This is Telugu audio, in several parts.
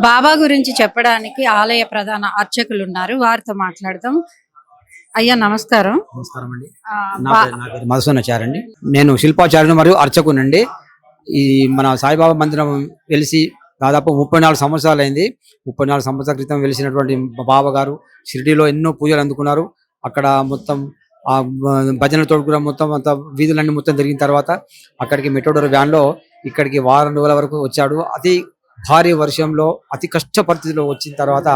బాబా గురించి చెప్పడానికి ఆలయ ప్రధాన అర్చకులు ఉన్నారు. వారితో మాట్లాడదాం. అయ్యా నమస్కారం. నమస్కారం అండి. ఆ, నా బా- పేరు మధుసూనాచార్య. నేను శిల్పాచార్యుని మరియు అర్చకునండి. ఈ మన సాయిబాబా మందిరం వెలిసి దాదాపు 34 సంవత్సరాలు అయింది. 34 సంవత్సరాల క్రితం వెలిసినటువంటి మా బాబా గారు షిరిడీలో ఎన్నో పూజలు అందుకున్నారు. అక్కడ మొత్తం ఆ భజనలతో కూడా మొత్తం అంత వీధులన్నీ మొత్తం తిరిగిన తర్వాత అక్కడికి మెట్రోడోర్ వ్యాన్లో ఇక్కడికి వారం రోజుల వరకు వచ్చాడు. అతి భారీ వర్షంలో అతి కష్ట పరిస్థితిలో వచ్చిన తర్వాత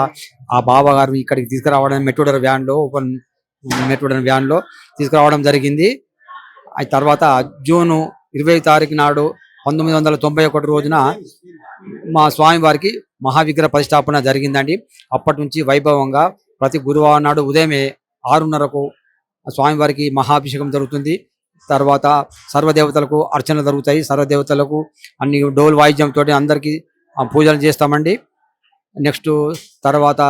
ఆ బాబా గారు ఇక్కడికి తీసుకురావడం మెట్రోడోర్ వ్యాన్లో తీసుకురావడం జరిగింది. ఆ తర్వాత జూన్ 20 తారీఖు నాడు 1991 రోజున మా స్వామి వారికి మహావిగ్రహ ప్రతిష్టాపన జరిగిందండి. అప్పటి నుంచి వైభవంగా ప్రతి గురువారం నాడు ఉదయమే 6:30కు స్వామివారికి మహాభిషేకం జరుగుతుంది. తర్వాత సర్వదేవతలకు అర్చనలు జరుగుతాయి. సర్వదేవతలకు అన్ని డోల్ వాయిద్యంతో అందరికీ పూజలు చేస్తామండి. నెక్స్ట్ తర్వాత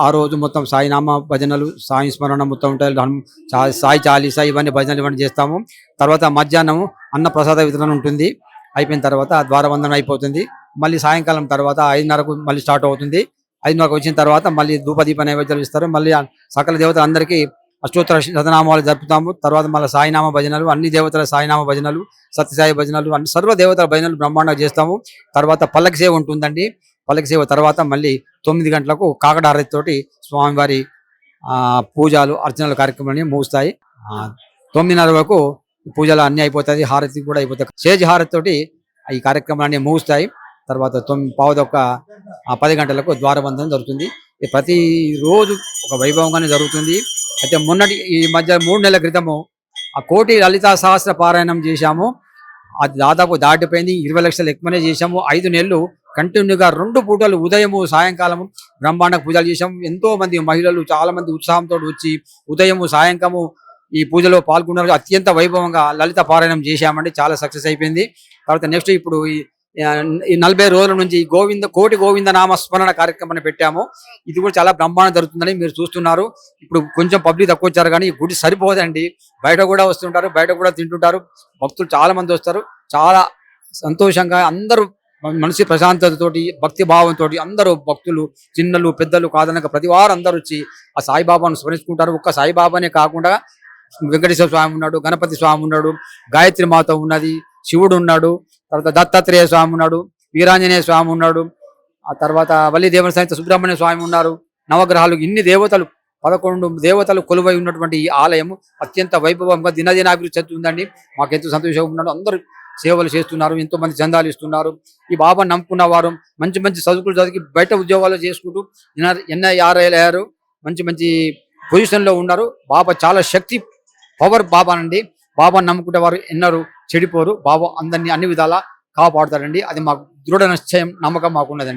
ఆ రోజు మొత్తం సాయినామ భజనలు, సాయి స్మరణ మొత్తం ఉంటాయి. సాయి చాలీసా ఇవన్నీ భజనలు ఇవన్నీ చేస్తాము. తర్వాత మధ్యాహ్నం అన్న ప్రసాద వితరణ ఉంటుంది. అయిపోయిన తర్వాత ద్వారబంధన అయిపోతుంది. మళ్ళీ సాయంకాలం తర్వాత 5:30కు మళ్ళీ స్టార్ట్ అవుతుంది. 5:30కు వచ్చిన తర్వాత మళ్ళీ ధూపదీప నైవేద్యాలు ఇస్తారు. మళ్ళీ సకల దేవతలందరికీ అష్టోత్తర శతనామాలు జరుపుతాము. తర్వాత మళ్ళీ సాయినామ భజనలు, అన్ని దేవతల సాయినామ భజనలు, సత్యసాయి భజనలు, అన్ని సర్వ దేవతల భజనలు బ్రహ్మాండంగా చేస్తాము. తర్వాత పల్లకి సేవ ఉంటుందండి. పల్లకి సేవ తర్వాత మళ్ళీ 9 గంటలకు కాకడారతితోటి స్వామివారి పూజలు అర్చనల కార్యక్రమాన్ని ముగుస్తాయి. 9:30 వరకు పూజలు అన్ని అయిపోతాయి. హారతి కూడా అయిపోతాయి. స్టేజ్ హారతి తోటి ఈ కార్యక్రమాలన్నీ ముగుస్తాయి. తర్వాత 10 గంటలకు ద్వారబంధనం జరుగుతుంది. ప్రతి రోజు ఒక వైభవంగానే జరుగుతుంది. అయితే ఈ మధ్య 3 నెలల క్రితము ఆ కోటి లలితా సహస్ర పారాయణం చేశాము. అది దాదాపు దాటిపోయింది. 20 లక్షలు ఎక్కువనే చేశాము. 5 నెలలు కంటిన్యూగా 2 పూటలు ఉదయము సాయంకాలము బ్రహ్మాండ పూజలు చేశాము. ఎంతో మంది మహిళలు చాలా మంది ఉత్సాహంతో వచ్చి ఉదయము సాయంకాలము ఈ పూజలో పాల్గొన్నారు. అత్యంత వైభవంగా లలిత పారాయణం చేశామండి. చాలా సక్సెస్ అయిపోయింది. తర్వాత నెక్స్ట్ ఇప్పుడు ఈ 40 రోజుల నుంచి కోటి గోవింద నామ స్మరణ కార్యక్రమాన్ని పెట్టాము. ఇది కూడా చాలా బ్రహ్మాండం జరుగుతుందని మీరు చూస్తున్నారు. ఇప్పుడు కొంచెం పబ్లిక్ తక్కువ వచ్చారు కానీ ఈ గుడి సరిపోదండి. బయట కూడా వస్తుంటారు, బయట కూడా తింటుంటారు. భక్తులు చాలా మంది వస్తారు. చాలా సంతోషంగా అందరూ మనసు ప్రశాంతతతోటి భక్తి భావంతో అందరూ భక్తులు చిన్నలు పెద్దలు కాదనక ప్రతి వారు అందరూ వచ్చి ఆ సాయిబాబాను స్మరించుకుంటారు. ఒక్క సాయిబాబానే కాకుండా వెంకటేశ్వర స్వామి ఉన్నాడు, గణపతి స్వామి ఉన్నాడు, గాయత్రి మాత ఉన్నది, శివుడు ఉన్నాడు, తర్వాత దత్తాత్రేయ స్వామి ఉన్నాడు, వీరాంజనేయ స్వామి ఉన్నాడు, ఆ తర్వాత వల్లిదేవన సహిత సుబ్రహ్మణ్య స్వామి ఉన్నారు. నవగ్రహాలు ఇన్ని దేవతలు 11 దేవతలు కొలువై ఉన్నటువంటి ఈ ఆలయం అత్యంత వైభవంగా దినదినాభివృద్ధి చెందుతుందండి. మాకెంతో సంతోషంగా ఉన్నాడు. అందరూ సేవలు చేస్తున్నారు. ఎంతో మంది చందాలు ఇస్తున్నారు. ఈ బాబాను నమ్ముకున్న వారు మంచి మంచి చదువుకులు చదివి బయట ఉద్యోగాలు చేసుకుంటూ NIRL అయ్యారు. మంచి మంచి పొజిషన్లో ఉన్నారు. బాబా చాలా శక్తి పవర్ బాబానండి. బాబాను నమ్ముకుంటే వారు ఎన్నరూ చెడిపోరు. బాబా అందరినీ అన్ని విధాలా కాపాడుతారండి. అది మాకు దృఢ నిశ్చయం నమ్మకం మాకున్నదండి.